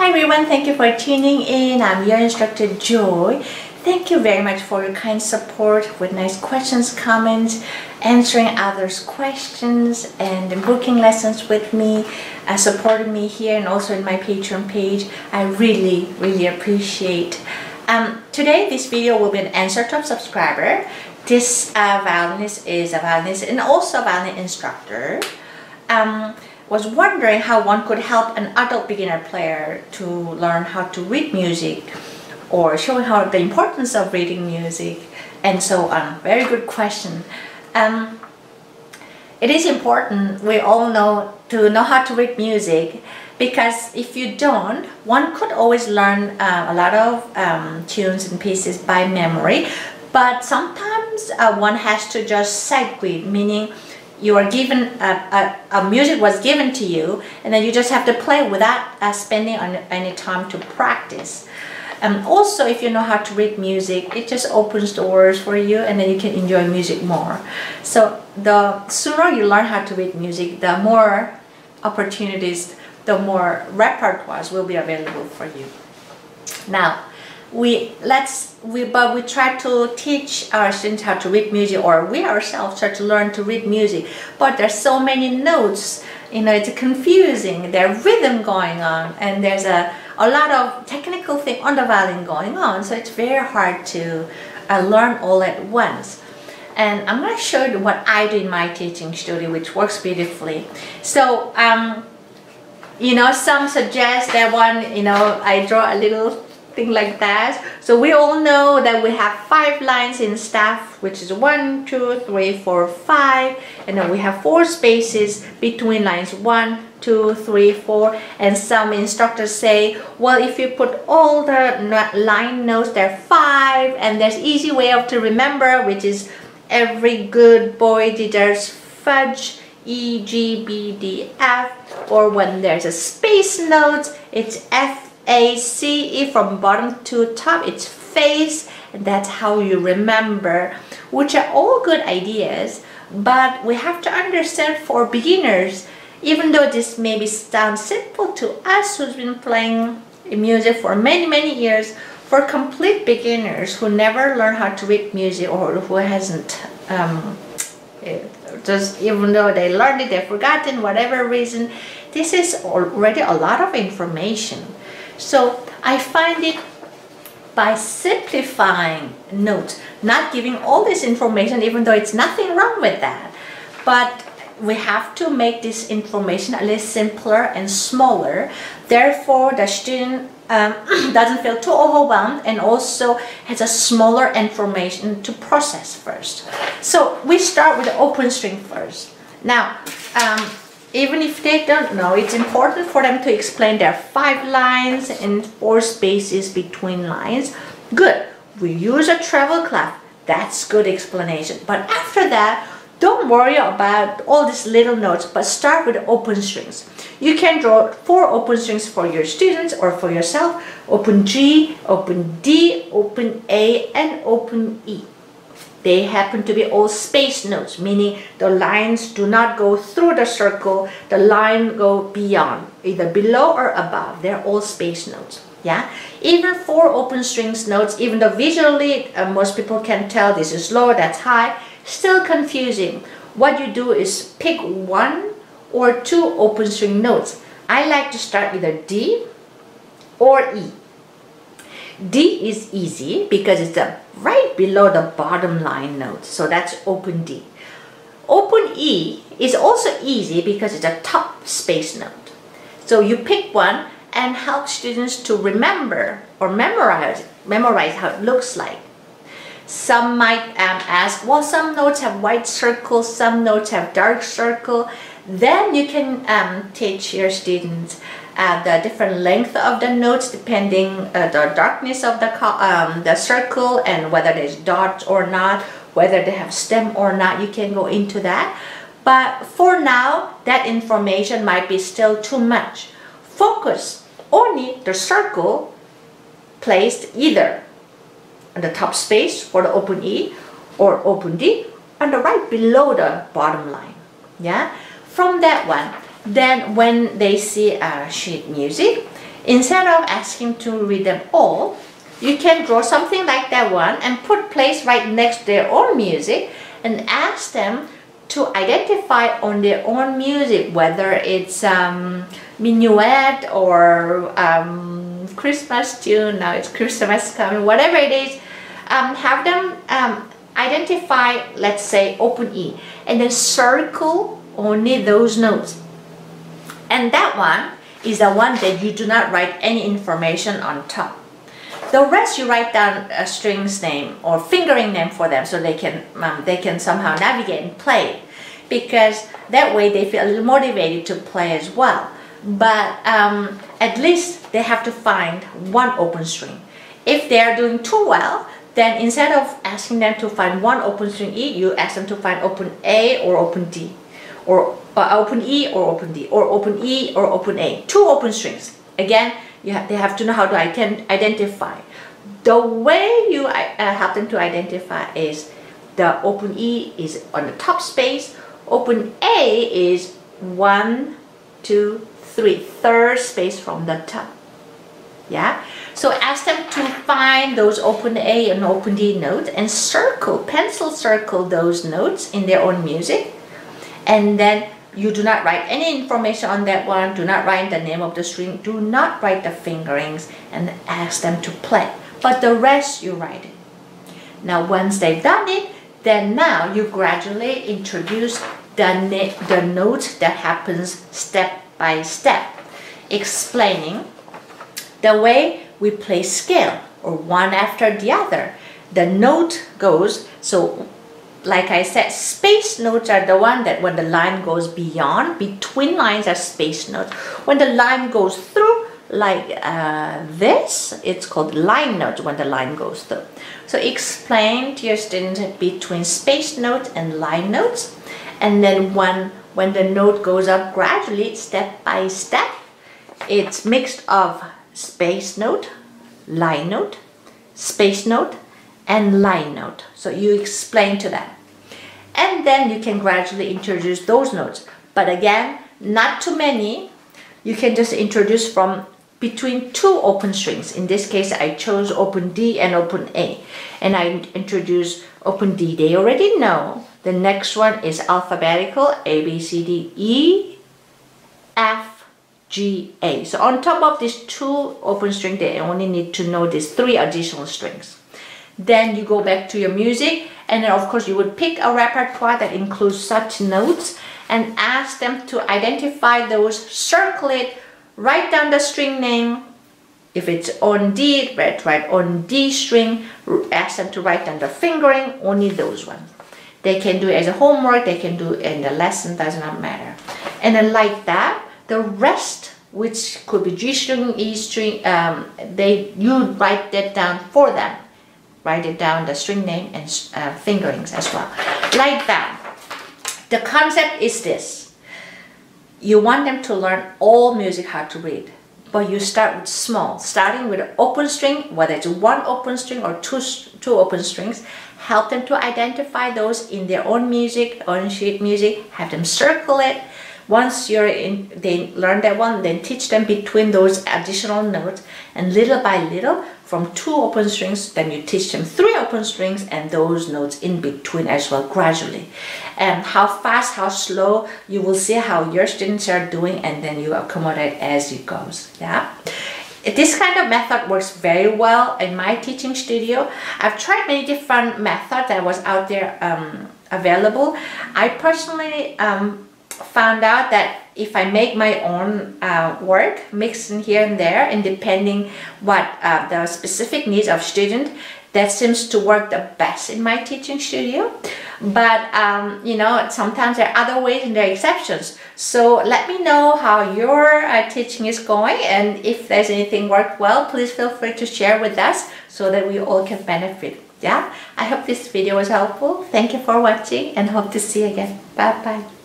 Hi everyone, thank you for tuning in. I'm your instructor Joy. Thank you very much for your kind support with nice questions, comments, answering others' questions, and booking lessons with me, supporting me here and also in my Patreon page. I really appreciate. Today this video will be an answer to a subscriber. This violinist is a violinist and also a violin instructor. Was wondering how one could help an adult beginner player to learn how to read music, or showing how the importance of reading music and so on. Very good question. It is important, we all know, to know how to read music, because if you don't, one could always learn a lot of tunes and pieces by memory, but sometimes one has to just sight read, meaning you are given a music was given to you, and then you just have to play without spending any time to practice. Also, if you know how to read music, it just opens doors for you, and then you can enjoy music more. So the sooner you learn how to read music, the more opportunities, the more repertoires will be available for you. Now, we try to teach our students how to read music, or we ourselves try to learn to read music, but there's so many notes, you know, it's confusing, there's rhythm going on, and there's a lot of technical thing on the violin going on, so it's very hard to learn all at once. And I'm going to show you what I do in my teaching studio, which works beautifully. So you know, some suggest that one, you know, I draw a little thing like that. So we all know that we have 5 lines in staff, which is 1, 2, 3, 4, 5, and then we have 4 spaces between lines 1, 2, 3, 4, and some instructors say, well, if you put all the line notes, there are 5, and there's easy way of to remember, which is every good boy deserves fudge, E, G, B, D, F, or when there's a space note, it's F, A, C, E, from bottom to top, it's face, and that's how you remember, which are all good ideas, but we have to understand for beginners, even though this maybe sounds simple to us who's been playing music for many years, for complete beginners who never learn how to read music, or who hasn't, just even though they learned it, they've forgotten, whatever reason, this is already a lot of information. So I find it by simplifying notes, not giving all this information, even though it's nothing wrong with that, but we have to make this information a little simpler and smaller. Therefore, the student doesn't feel too overwhelmed, and also has a smaller information to process first. So we start with the open string first. Now, even if they don't know, it's important for them to explain there are 5 lines and 4 spaces between lines. Good. We use a treble clef. That's good explanation. But after that, don't worry about all these little notes, but start with open strings. You can draw 4 open strings for your students or for yourself. Open G, open D, open A, and open E. They happen to be all space notes, meaning the lines do not go through the circle, the line go beyond, either below or above. They're all space notes. Yeah, even 4 open strings notes, even though visually most people can tell this is low, that's high, still confusing. What you do is pick 1 or 2 open string notes. I like to start either D or E. D is easy because it's right below the bottom line note, so that's open D. Open E is also easy because it's a top space note. So you pick one and help students to remember or memorize how it looks like. Some might ask, well, some notes have white circles, some notes have dark circle. Then you can teach your students the different length of the notes depending the darkness of the circle, and whether there's dots or not, whether they have stem or not. You can go into that. But for now, that information might be still too much. Focus only the circle placed either on the top space for the open E or open D, and the right below the bottom line. Yeah, from that one, then when they see sheet music, instead of asking to read them all, you can draw something like that one and put place right next to their own music and ask them to identify on their own music, whether it's minuet or Christmas tune, now it's Christmas coming, whatever it is, have them identify, let's say, open E, and then circle only those notes. And that one is the one that you do not write any information on top. The rest you write down a string's name or fingering name for them, so they can somehow navigate and play, because that way they feel a little motivated to play as well. But at least they have to find one open string. If they are doing too well, then instead of asking them to find one open string E, you ask them to find open A or open D, or open E or open D, or open E or open A. Two open strings. Again, they have to know how to identify. The way you help them to identify is the open E is on the top space, open A is 1, 2, 3, third space from the top. Yeah, so ask them to find those open A and open D notes and pencil circle those notes in their own music, and then you do not write any information on that one, do not write the name of the string, do not write the fingerings, and ask them to play. But the rest you write it. Now once they've done it, then now you gradually introduce the notes that happens step by step, explaining the way we play scale, or one after the other. The note goes, so like I said, space notes are the one that when the line goes beyond, between lines are space notes. When the line goes through, like this, it's called line notes when the line goes through. So explain to your students between space notes and line notes. And then when the note goes up gradually, step by step, it's mixed of space note, line note, space note, and line note. So you explain to them. And then you can gradually introduce those notes. But again, not too many. You can just introduce from between two open strings. In this case, I chose open D and open A. And I introduce open D. They already know. The next one is alphabetical, A, B, C, D, E, F, G, A. So on top of these two open strings, they only need to know these three additional strings. Then you go back to your music, and then of course you would pick a repertoire that includes such notes and ask them to identify those, circle it, write down the string name. If it's on D, write on D string, ask them to write down the fingering, only those ones. They can do it as a homework, they can do it in the lesson, does not matter. And then like that, the rest, which could be G string, E string, you write that down for them. Write it down, the string name and fingerings as well. Like that. The concept is this. You want them to learn all music how to read, but you start with small, starting with an open string, whether it's one open string or two open strings. Help them to identify those in their own music, own sheet music, have them circle it. Once they learn that one, then teach them between those additional notes, and little by little, from two open strings, then you teach them three open strings and those notes in between as well, gradually. And how fast, how slow, you will see how your students are doing, and then you accommodate as it goes. Yeah. This kind of method works very well in my teaching studio. I've tried many different methods that was out there available. I personally found out that if I make my own work, mixing here and there, and depending what the specific needs of student, that seems to work the best in my teaching studio. But you know, sometimes there are other ways and there are exceptions. So let me know how your teaching is going, and if there's anything worked well, please feel free to share with us so that we all can benefit. Yeah, I hope this video was helpful. Thank you for watching and hope to see you again. Bye bye.